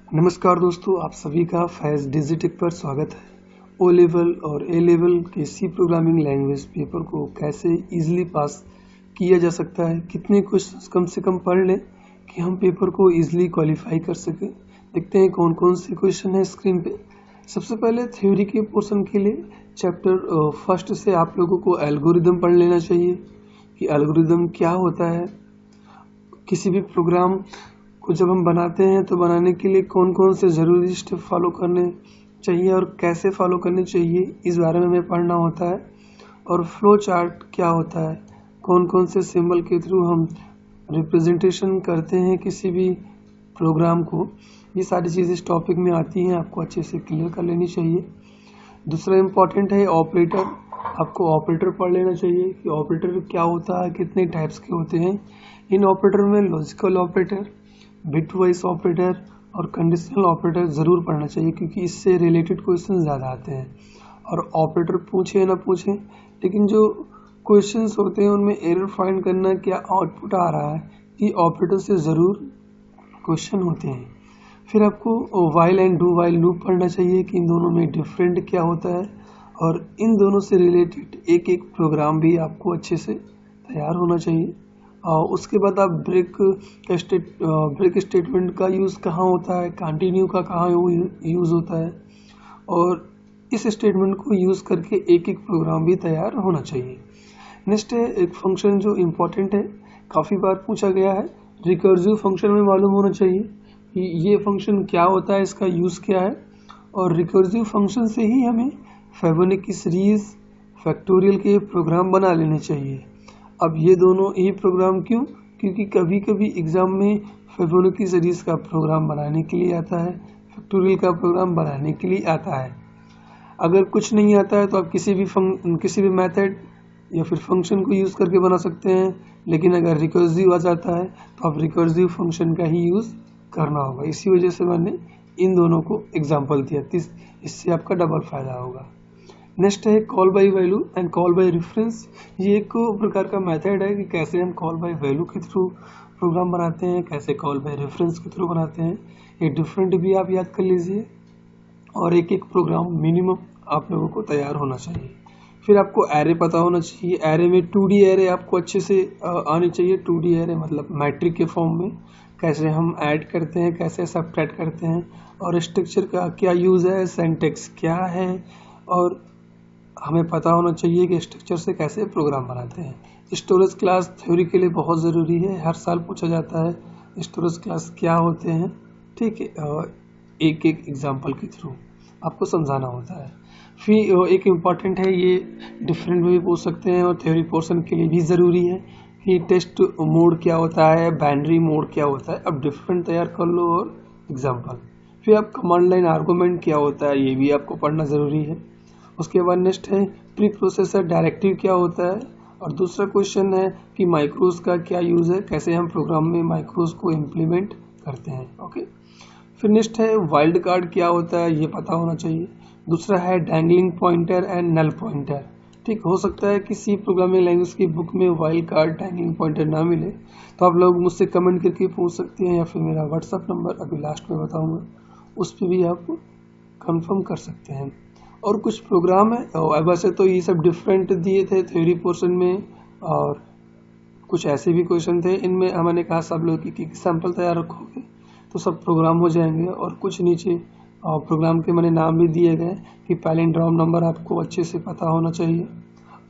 नमस्कार दोस्तों, आप सभी का फैज़ डिजिटेक पर स्वागत है। ओ लेवल और ए लेवल के सी प्रोग्रामिंग लैंग्वेज पेपर को कैसे इजीली पास किया जा सकता है, कितने क्वेश्चंस कम से कम पढ़ लें कि हम पेपर को इजीली क्वालिफाई कर सकें। देखते हैं कौन कौन से क्वेश्चन है स्क्रीन पे। सबसे पहले थ्योरी के पोर्शन के लिए चैप्टर फर्स्ट से आप लोगों को एल्गोरिदम पढ़ लेना चाहिए कि एल्गोरिदम क्या होता है। किसी भी प्रोग्राम को जब हम बनाते हैं तो बनाने के लिए कौन कौन से ज़रूरी स्टेप फॉलो करने चाहिए और कैसे फॉलो करने चाहिए, इस बारे में हमें पढ़ना होता है। और फ्लो चार्ट क्या होता है, कौन कौन से सिंबल के थ्रू हम रिप्रेजेंटेशन करते हैं किसी भी प्रोग्राम को, ये सारी चीज़ें इस टॉपिक में आती हैं, आपको अच्छे से क्लियर कर लेनी चाहिए। दूसरा इम्पॉर्टेंट है ऑपरेटर। आपको ऑपरेटर पढ़ लेना चाहिए कि ऑपरेटर क्या होता है, कितने टाइप्स के होते हैं। इन ऑपरेटर में logical operator, bit wise operator और कंडीशनल ऑपरेटर ज़रूर पढ़ना चाहिए, क्योंकि इससे रिलेटेड क्वेश्चन ज़्यादा आते हैं। और ऑपरेटर पूछे ना पूछे, लेकिन जो क्वेश्चंस होते हैं उनमें एरर फाइंड करना, क्या आउटपुट आ रहा है, ये ऑपरेटर से ज़रूर क्वेश्चन होते हैं। फिर आपको while and do while loop पढ़ना चाहिए कि इन दोनों में डिफरेंट क्या होता है, और इन दोनों से रिलेटेड एक एक प्रोग्राम भी आपको अच्छे से तैयार होना चाहिए। उसके बाद आप ब्रेक स्टेटमेंट का यूज़ कहाँ होता है, कंटिन्यू का कहाँ यूज़ होता है, और इस स्टेटमेंट को यूज़ करके एक एक प्रोग्राम भी तैयार होना चाहिए। नेक्स्ट है एक फंक्शन जो इम्पोर्टेंट है, काफ़ी बार पूछा गया है। रिकर्सिव फंक्शन में मालूम होना चाहिए कि ये फंक्शन क्या होता है, इसका यूज़ क्या है। और रिकर्सिव फंक्शन से ही हमें फिबोनाची सीरीज, फैक्टोरियल के प्रोग्राम बना लेने चाहिए। अब ये दोनों ही प्रोग्राम क्यों, क्योंकि कभी कभी एग्ज़ाम में फिबोनाची सीरीज का प्रोग्राम बनाने के लिए आता है, फैक्टोरियल का प्रोग्राम बनाने के लिए आता है। अगर कुछ नहीं आता है तो आप किसी भी मेथड या फिर फंक्शन को यूज़ करके बना सकते हैं, लेकिन अगर रिकर्सिव आ जाता है तो आप रिकर्सिव फंक्शन का ही यूज़ करना होगा। इसी वजह से मैंने इन दोनों को एग्जाम्पल दिया, इससे आपका डबल फ़ायदा होगा। नेक्स्ट है call by value and call by reference. ये एक प्रकार का मेथड है कि कैसे हम कॉल बाय वैल्यू के थ्रू प्रोग्राम बनाते हैं, कैसे कॉल बाय रेफरेंस के थ्रू बनाते हैं। ये डिफरेंट भी आप याद कर लीजिए, और एक एक प्रोग्राम मिनिमम आप लोगों को तैयार होना चाहिए। फिर आपको एरे पता होना चाहिए। एरे में 2D एरे आपको अच्छे से आनी चाहिए। 2D एरे मतलब मैट्रिक के फॉर्म में कैसे हम ऐड करते हैं, कैसे सबट्रैक्ट करते हैं, और स्ट्रक्चर का क्या यूज़ है, सिंटैक्स क्या है, और हमें पता होना चाहिए कि स्ट्रक्चर से कैसे प्रोग्राम बनाते हैं। स्टोरेज क्लास थ्योरी के लिए बहुत ज़रूरी है, हर साल पूछा जाता है स्टोरेज क्लास क्या होते हैं। ठीक है, एक एक एग्जाम्पल के थ्रू आपको समझाना होता है। फिर एक इम्पॉर्टेंट है, ये डिफरेंट में भी पूछ सकते हैं और थ्योरी पोर्शन के लिए भी ज़रूरी है कि टेस्ट मोड क्या होता है, बाइनरी मोड क्या होता है। अब डिफरेंट तैयार कर लो और एग्जाम्पल। फिर आप कमांड लाइन आर्गूमेंट क्या होता है, ये भी आपको पढ़ना ज़रूरी है। उसके बाद नेक्स्ट है प्री प्रोसेसर डायरेक्टिव क्या होता है, और दूसरा क्वेश्चन है कि माइक्रोज का क्या यूज़ है, कैसे हम प्रोग्राम में माइक्रोज को इम्प्लीमेंट करते हैं। ओके, फिर नेक्स्ट है वाइल्ड कार्ड क्या होता है, ये पता होना चाहिए। दूसरा है dangling pointer and null pointer. ठीक, हो सकता है कि सी प्रोग्रामिंग लैंग्वेज की बुक में वाइल्ड कार्ड, डैंगलिंग पॉइंटर ना मिले, तो आप लोग मुझसे कमेंट करके पूछ सकते हैं, या फिर मेरा व्हाट्सअप नंबर अभी लास्ट में बताऊंगा, उस पर भी आप कंफर्म कर सकते हैं। और कुछ प्रोग्राम है, वैसे तो ये सब डिफरेंट दिए थे थ्योरी पोर्शन में, और कुछ ऐसे भी क्वेश्चन थे। इनमें हमने कहा सब लोग की सैंपल तैयार रखोगे तो सब प्रोग्राम हो जाएंगे। और कुछ नीचे प्रोग्राम के मैंने नाम भी दिए गए कि पैलिंड्रोम नंबर आपको अच्छे से पता होना चाहिए,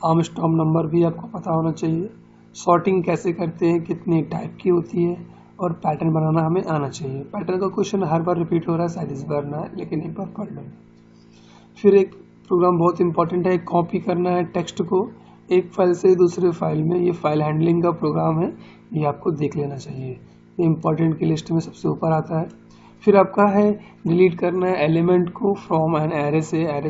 आर्मस्ट्रॉन्ग नंबर भी आपको पता होना चाहिए, सॉर्टिंग कैसे करते हैं, कितने टाइप की होती है, और पैटर्न बनाना हमें आना चाहिए। पैटर्न का क्वेश्चन हर बार रिपीट हो रहा है, शायद इस बार ना है, लेकिन एक बार पढ़ लो। फिर एक प्रोग्राम बहुत इंपॉर्टेंट है, कॉपी करना है टेक्स्ट को एक फाइल से दूसरे फाइल में। ये फाइल हैंडलिंग का प्रोग्राम है, ये आपको देख लेना चाहिए, ये इंपॉर्टेंट की लिस्ट में सबसे ऊपर आता है। फिर आपका है डिलीट करना है एलिमेंट को फ्रॉम एन एरे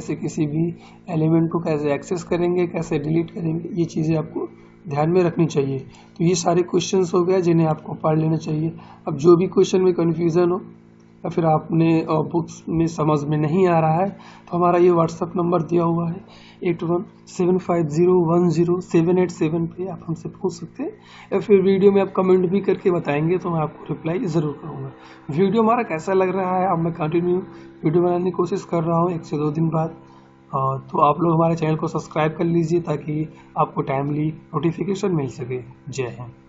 से किसी भी एलिमेंट को कैसे एक्सेस करेंगे, कैसे डिलीट करेंगे, ये चीज़ें आपको ध्यान में रखनी चाहिए। तो ये सारे क्वेश्चंस हो गए जिन्हें आपको पढ़ लेना चाहिए। अब जो भी क्वेश्चन में कन्फ्यूज़न हो या फिर आपने बुक्स में समझ में नहीं आ रहा है तो हमारा ये व्हाट्सएप नंबर दिया हुआ है 8175010787 पे आप हमसे पूछ सकते हैं, या फिर वीडियो में आप कमेंट भी करके बताएंगे तो मैं आपको रिप्लाई ज़रूर करूँगा। वीडियो हमारा कैसा लग रहा है, अब मैं कंटिन्यू वीडियो बनाने की कोशिश कर रहा हूँ 1 से 2 दिन बाद। तो आप लोग हमारे चैनल को सब्सक्राइब कर लीजिए ताकि आपको टाइमली नोटिफिकेशन मिल सके। जय हिंद।